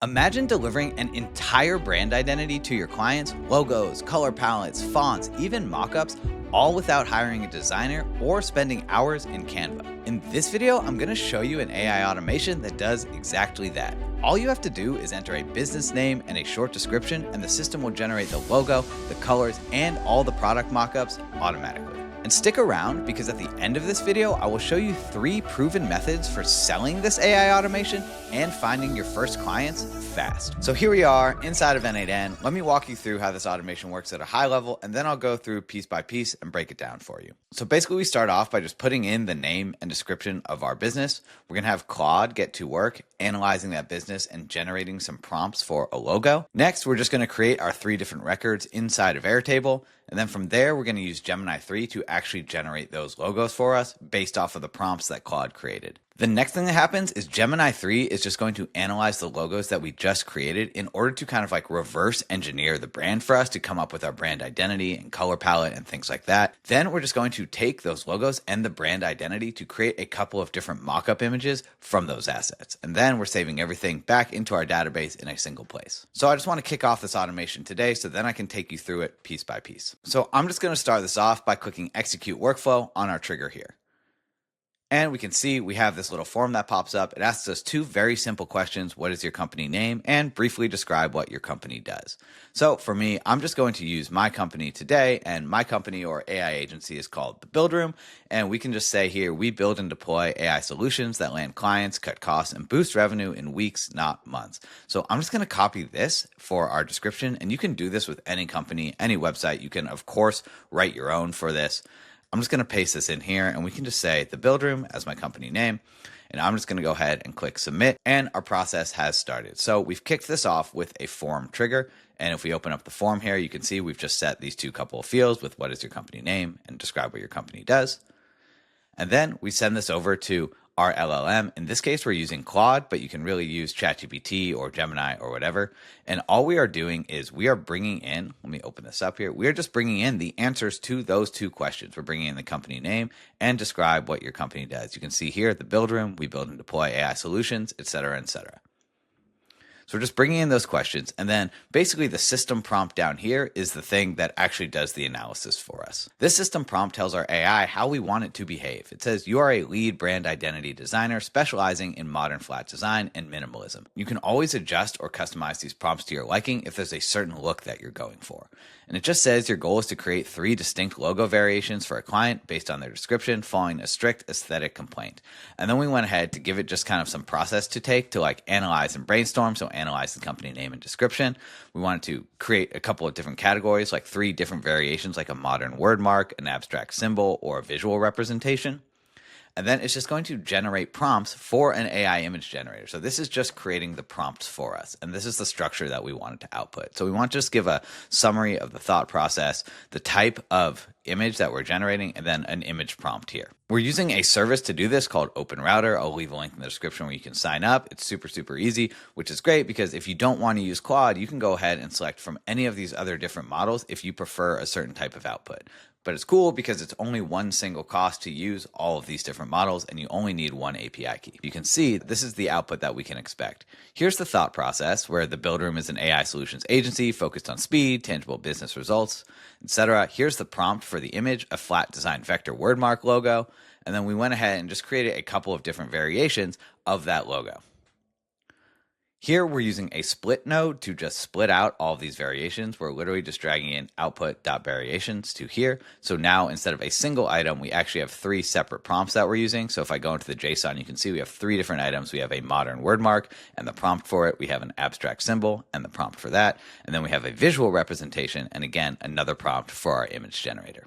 Imagine delivering an entire brand identity to your clients, logos, color palettes, fonts, even mockups, all without hiring a designer or spending hours in Canva. In this video, I'm going to show you an AI automation that does exactly that. All you have to do is enter a business name and a short description, and the system will generate the logo, the colors, and all the product mockups automatically. And stick around because at the end of this video, I will show you 3 proven methods for selling this AI automation and finding your first clients fast. So here we are inside of N8N. Let me walk you through how this automation works at a high level, and then I'll go through piece by piece and break it down for you. So basically we start off by just putting in the name and description of our business. We're going to have Claude get to work analyzing that business and generating some prompts for a logo. Next, we're just going to create our 3 different records inside of Airtable. And then from there, we're going to use Gemini 3 to actually generate those logos for us based off of the prompts that Claude created. The next thing that happens is Gemini 3 is just going to analyze the logos that we just created in order to kind of like reverse engineer the brand for us to come up with our brand identity and color palette and things like that. Then we're just going to take those logos and the brand identity to create a couple of different mock-up images from those assets. And then we're saving everything back into our database in a single place. So I just want to kick off this automation today so then I can take you through it piece by piece. So I'm just going to start this off by clicking execute workflow on our trigger here. And we can see we have this little form that pops up. It asks us 2 very simple questions. What is your company name? And briefly describe what your company does. So for me, I'm just going to use my company today, and my company or AI agency is called The Build Room. And we can just say here, we build and deploy AI solutions that land clients, cut costs, and boost revenue in weeks, not months. So I'm just going to copy this for our description. And you can do this with any company, any website. You can, of course, write your own for this. I'm just going to paste this in here, and we can just say The Build Room as my company name. And I'm just going to go ahead and click submit, and our process has started. So we've kicked this off with a form trigger. And if we open up the form here, you can see we've just set these 2 couple of fields with what is your company name and describe what your company does. And then we send this over to our LLM. In this case, we're using Claude, but you can really use ChatGPT or Gemini or whatever. And all we are doing is we are bringing in, let me open this up here. We are just bringing in the answers to those 2 questions. We're bringing in the company name and describe what your company does. You can see here at the Build Room, we build and deploy AI solutions, et cetera, et cetera. So we're just bringing in those questions, and then basically the system prompt down here is the thing that actually does the analysis for us. This system prompt tells our AI how we want it to behave. It says, you are a lead brand identity designer specializing in modern flat design and minimalism. You can always adjust or customize these prompts to your liking if there's a certain look that you're going for. And it just says your goal is to create 3 distinct logo variations for a client based on their description, following a strict aesthetic complaint. And then we went ahead to give it just kind of some process to take to like analyze and brainstorm. So analyze the company name and description. We wanted to create a couple of different categories, like 3 different variations, like a modern word mark, an abstract symbol, or a visual representation. And then it's just going to generate prompts for an AI image generator. So this is just creating the prompts for us. And this is the structure that we wanted to output. So we want to just give a summary of the thought process, the type of image that we're generating, and then an image prompt here. We're using a service to do this called OpenRouter. I'll leave a link in the description where you can sign up. It's super, super easy, which is great because if you don't want to use Claude, you can go ahead and select from any of these other different models if you prefer a certain type of output. But it's cool because it's only one single cost to use all of these different models, and you only need one API key. You can see this is the output that we can expect. Here's the thought process where the Build Room is an AI solutions agency focused on speed, tangible business results, etc. Here's the prompt for the image, a flat design vector wordmark logo. And then we went ahead and just created a couple of different variations of that logo. Here we're using a split node to just split out all of these variations. We're literally just dragging in output.variations to here. So now instead of a single item, we actually have 3 separate prompts that we're using. So if I go into the JSON, you can see we have 3 different items. We have a modern word mark and the prompt for it. We have an abstract symbol and the prompt for that. And then we have a visual representation and again, another prompt for our image generator.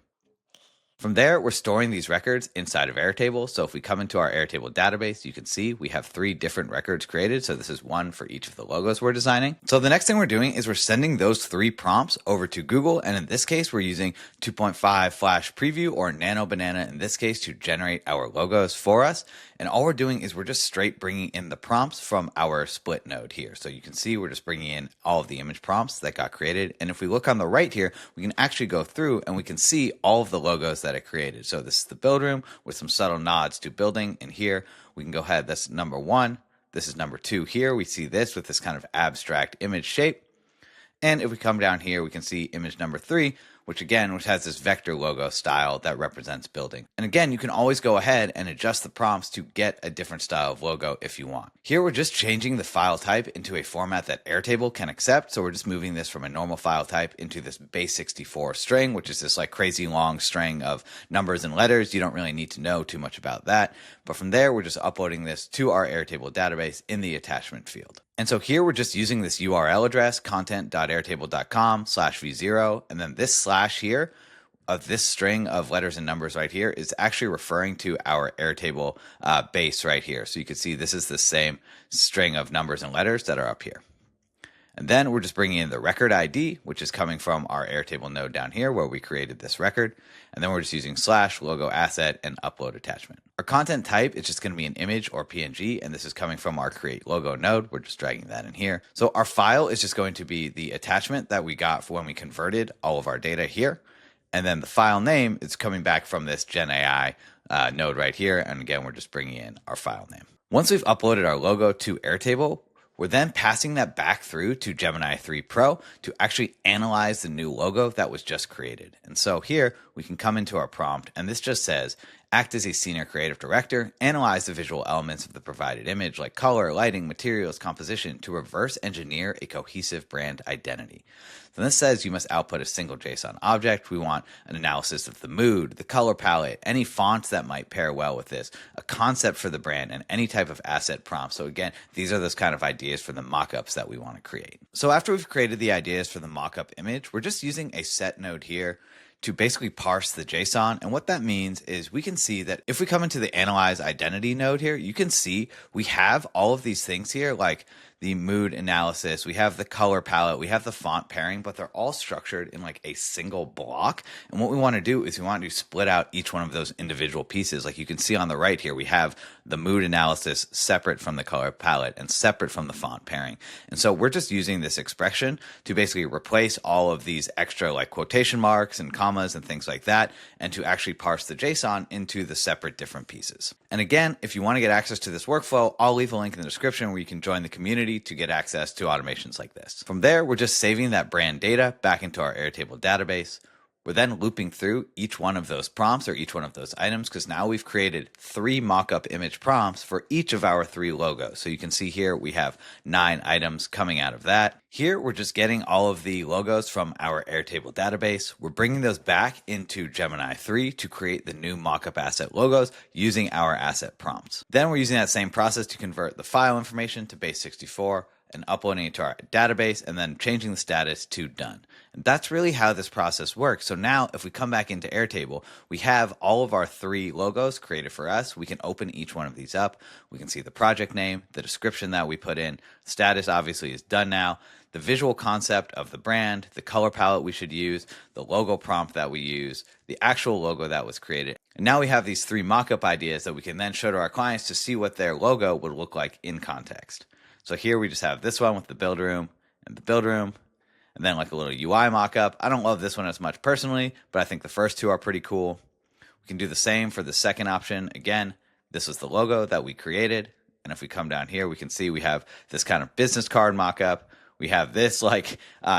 From there, we're storing these records inside of Airtable. So if we come into our Airtable database, you can see we have 3 different records created. So this is one for each of the logos we're designing. So the next thing we're doing is we're sending those 3 prompts over to Google. And in this case, we're using 2.5 Flash Preview or Nano Banana in this case to generate our logos for us. And all we're doing is we're just straight bringing in the prompts from our split node here. So you can see we're just bringing in all of the image prompts that got created. And if we look on the right here, we can actually go through and we can see all of the logos that it created. So this is the Build Room with some subtle nods to building. And here we can go ahead. That's number 1, This is number 2 here. We see this with this kind of abstract image shape. And if we come down here, we can see image number 3, which has this vector logo style that represents building. And again, you can always go ahead and adjust the prompts to get a different style of logo if you want. Here, we're just changing the file type into a format that Airtable can accept. So we're just moving this from a normal file type into this base64 string, which is this like crazy long string of numbers and letters. You don't really need to know too much about that. But from there, we're just uploading this to our Airtable database in the attachment field. And so here we're just using this URL address, content.airtable.com/v0, and then this slash here of this string of letters and numbers right here is actually referring to our Airtable base right here. So you can see this is the same string of numbers and letters that are up here. And then we're just bringing in the record ID, which is coming from our Airtable node down here where we created this record. And then we're just using / logo asset and upload attachment. Our content type is just going to be an image or PNG, and this is coming from our create logo node. We're just dragging that in here. So our file is just going to be the attachment that we got for when we converted all of our data here. And then the file name is coming back from this Gen AI node right here. And again, we're just bringing in our file name. Once we've uploaded our logo to Airtable, we're then passing that back through to Gemini 3 Pro to actually analyze the new logo that was just created. And so here we can come into our prompt, and this just says, act as a senior creative director, analyze the visual elements of the provided image like color, lighting, materials, composition to reverse engineer a cohesive brand identity. So this says you must output a single JSON object. We want an analysis of the mood, the color palette, any fonts that might pair well with this, a concept for the brand, and any type of asset prompt. So again, these are those kind of ideas for the mockups that we want to create. So after we've created the ideas for the mockup image, we're just using a set node here to basically parse the JSON. And what that means is we can see that if we come into the analyze identity node here, you can see we have all of these things here, like the mood analysis, we have the color palette, we have the font pairing, but they're all structured in like a single block. And what we want to do is we want to split out each one of those individual pieces. Like you can see on the right here, we have the mood analysis separate from the color palette and separate from the font pairing. And so we're just using this expression to basically replace all of these extra like quotation marks and commas and things like that, and to actually parse the JSON into the separate different pieces. And again, if you want to get access to this workflow, I'll leave a link in the description where you can join the community to get access to automations like this. From there, we're just saving that brand data back into our Airtable database. We're then looping through each one of those prompts or each one of those items because now we've created 3 mockup image prompts for each of our 3 logos. So you can see here we have 9 items coming out of that. Here we're just getting all of the logos from our Airtable database. We're bringing those back into Gemini 3 to create the new mockup asset logos using our asset prompts. Then we're using that same process to convert the file information to base64 and uploading it to our database and then changing the status to done. And that's really how this process works. So now if we come back into Airtable, we have all of our 3 logos created for us. We can open each one of these up. We can see the project name, the description that we put in, status obviously is done now, the visual concept of the brand, the color palette we should use, the logo prompt that we use, the actual logo that was created. And now we have these 3 mockup ideas that we can then show to our clients to see what their logo would look like in context. So here we just have this one with the build room and the build room, and then like a little UI mockup. I don't love this one as much personally, but I think the first 2 are pretty cool. We can do the same for the second option. Again, this is the logo that we created. And if we come down here, we can see we have this kind of business card mockup. We have this like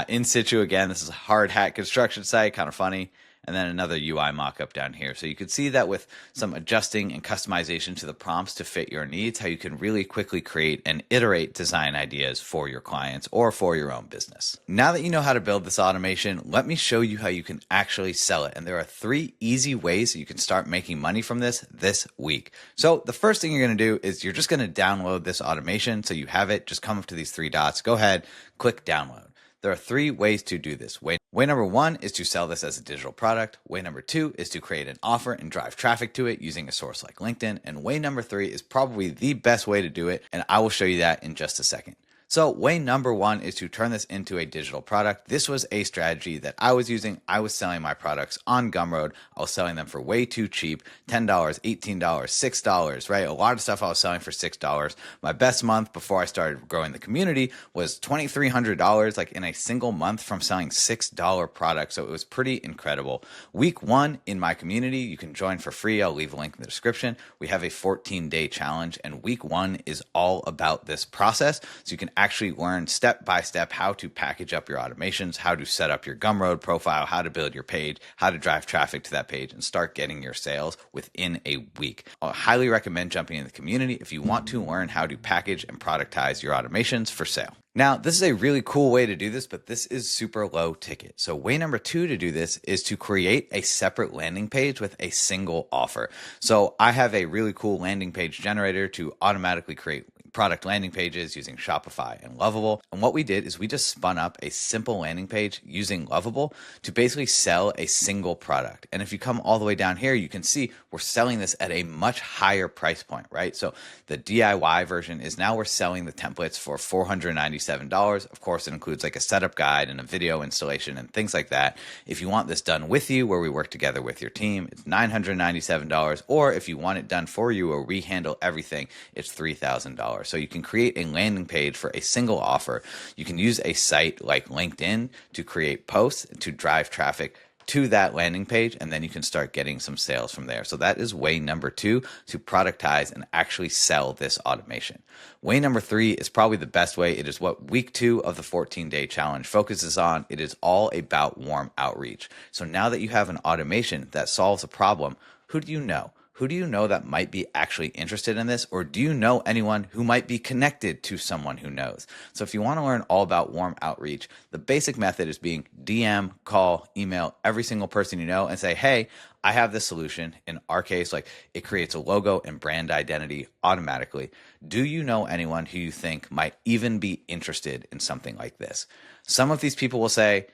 in situ again. This is a hard hat construction site, kind of funny. And then another UI mockup down here. So you can see that with some adjusting and customization to the prompts to fit your needs, how you can really quickly create and iterate design ideas for your clients or for your own business. Now that you know how to build this automation, let me show you how you can actually sell it. And there are 3 easy ways that you can start making money from this week. So the first thing you're going to do is you're just going to download this automation. So you have it, just come up to these 3 dots, go ahead, click download. There are 3 ways to do this. Way number 1 is to sell this as a digital product. Way number 2 is to create an offer and drive traffic to it using a source like LinkedIn. And way number 3 is probably the best way to do it. And I will show you that in just a second. So way number one is to turn this into a digital product. This was a strategy that I was using. I was selling my products on Gumroad. I was selling them for way too cheap, $10, $18, $6, right? A lot of stuff I was selling for $6. My best month before I started growing the community was $2,300, like in a single month from selling $6 products. So it was pretty incredible. Week one in my community, you can join for free. I'll leave a link in the description. We have a 14-day challenge, and week one is all about this process. So you can actually learn step by step how to package up your automations, how to set up your Gumroad profile, how to build your page, how to drive traffic to that page, and start getting your sales within a week. I highly recommend jumping in the community if you want to learn how to package and productize your automations for sale. Now, this is a really cool way to do this, but this is super low ticket. So way number two to do this is to create a separate landing page with a single offer. So I have a really cool landing page generator to automatically create product landing pages using Shopify and Lovable. And what we did is we just spun up a simple landing page using Lovable to basically sell a single product. And if you come all the way down here, you can see we're selling this at a much higher price point, right? So the DIY version is now we're selling the templates for $497. Of course, it includes like a setup guide and a video installation and things like that. If you want this done with you, where we work together with your team, it's $997. Or if you want it done for you or we handle everything, it's $3,000. So you can create a landing page for a single offer. You can use a site like LinkedIn to create posts to drive traffic to that landing page, and then you can start getting some sales from there. So that is way number two, to productize and actually sell this automation. Way number three is probably the best way. It is what week two of the 14-day challenge focuses on. It is all about warm outreach. So now that you have an automation that solves a problem, who do you know? Who do you know that might be actually interested in this? Or do you know anyone who might be connected to someone who knows? So if you want to learn all about warm outreach, the basic method is being DM, call, email every single person you know and say, hey, I have this solution. In our case, like it creates a logo and brand identity automatically. Do you know anyone who you think might even be interested in something like this? Some of these people will say,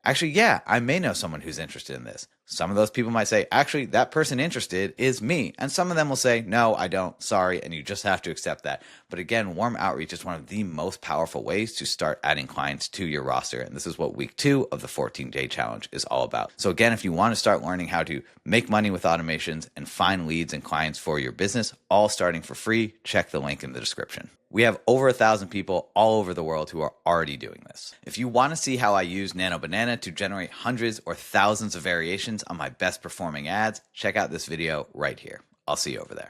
actually, yeah, I may know someone who's interested in this. Some of those people might say, actually, that person interested is me. And some of them will say, no, I don't, sorry. And you just have to accept that. But again, warm outreach is one of the most powerful ways to start adding clients to your roster. And this is what week two of the 14-day challenge is all about. So again, if you want to start learning how to make money with automations and find leads and clients for your business, all starting for free, check the link in the description. We have over 1,000 people all over the world who are already doing this. If you want to see how I use Nano Banana to generate hundreds or thousands of variations on my best performing ads, check out this video right here. I'll see you over there.